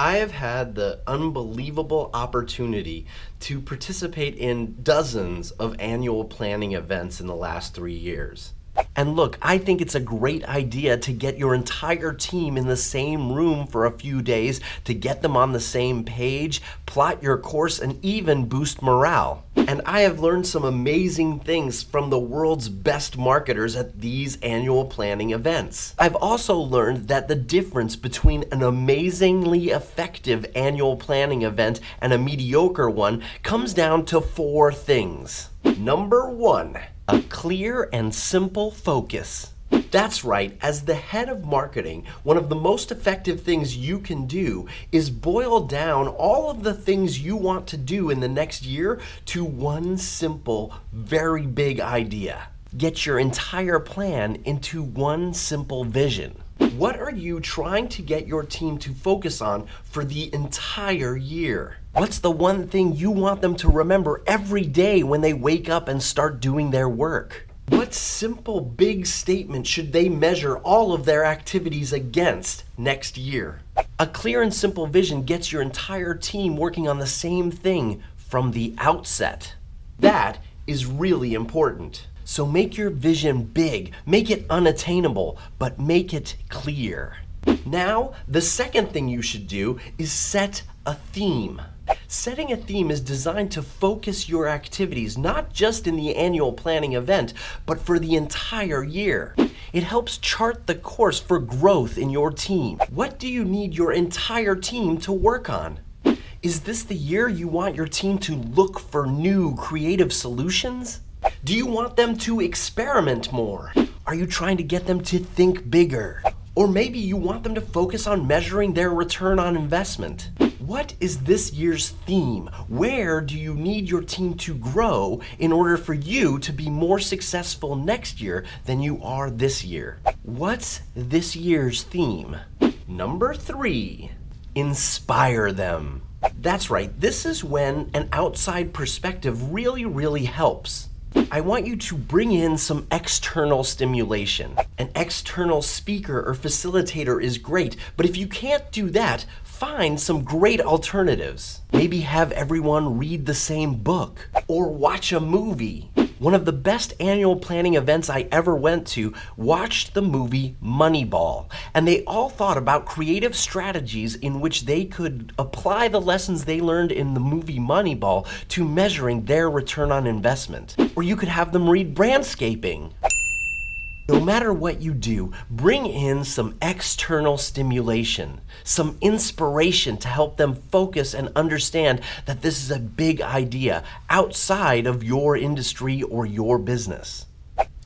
I have had the unbelievable opportunity to participate in dozens of annual planning events in the last 3 years. And look, I think it's a great idea to get your entire team in the same room for a few days to get them on the same page, plot your course, and even boost morale. And I have learned some amazing things from the world's best marketers at these annual planning events. I've also learned that the difference between an amazingly effective annual planning event and a mediocre one comes down to 4 things. Number 1. A clear and simple focus. That's right, as the head of marketing, one of the most effective things you can do is boil down all of the things you want to do in the next year to one simple, very big idea. Get your entire plan into one simple vision. What are you trying to get your team to focus on for the entire year? What's the one thing you want them to remember every day when they wake up and start doing their work? What simple big statement should they measure all of their activities against next year? A clear and simple vision gets your entire team working on the same thing from the outset. That is really important. So make your vision big, make it unattainable, but make it clear. Now, the second thing you should do is set a theme. Setting a theme is designed to focus your activities, not just in the annual planning event, but for the entire year. It helps chart the course for growth in your team. What do you need your entire team to work on? Is this the year you want your team to look for new creative solutions? Do you want them to experiment more? Are you trying to get them to think bigger? Or maybe you want them to focus on measuring their return on investment. What is this year's theme? Where do you need your team to grow in order for you to be more successful next year than you are this year? What's this year's theme? Number 3, inspire them. That's right, this is when an outside perspective really helps. I want you to bring in some external stimulation. An external speaker or facilitator is great, but if you can't do that, find some great alternatives. Maybe have everyone read the same book or watch a movie. One of the best annual planning events I ever went to watched the movie Moneyball, and they all thought about creative strategies in which they could apply the lessons they learned in the movie Moneyball to measuring their return on investment. Or you could have them read Brandscaping. No matter what you do, bring in some external stimulation, some inspiration to help them focus and understand that this is a big idea outside of your industry or your business.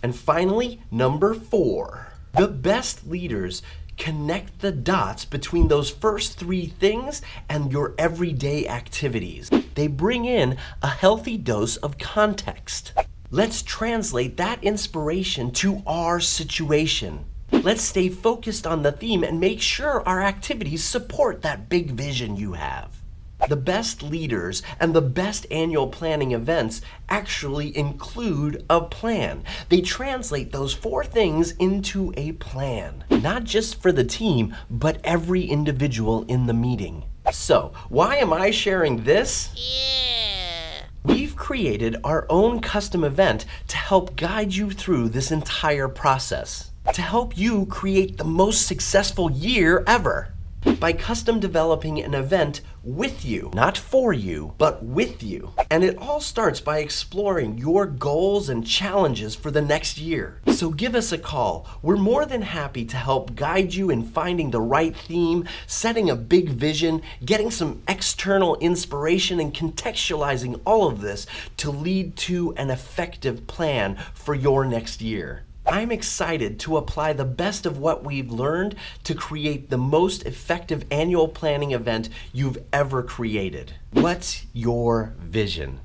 And finally, number 4, the best leaders connect the dots between those first 3 things and your everyday activities. They bring in a healthy dose of context. Let's translate that inspiration to our situation. Let's stay focused on the theme and make sure our activities support that big vision you have. The best leaders and the best annual planning events actually include a plan. They translate those 4 things into a plan, not just for the team, but every individual in the meeting. So, why am I sharing this? We've created our own custom event to help guide you through this entire process, to help you create the most successful year ever. By custom developing an event with you, not for you, but with you. And it all starts by exploring your goals and challenges for the next year. So give us a call. We're more than happy to help guide you in finding the right theme, setting a big vision, getting some external inspiration, and contextualizing all of this to lead to an effective plan for your next year. I'm excited to apply the best of what we've learned to create the most effective annual planning event you've ever created. What's your vision?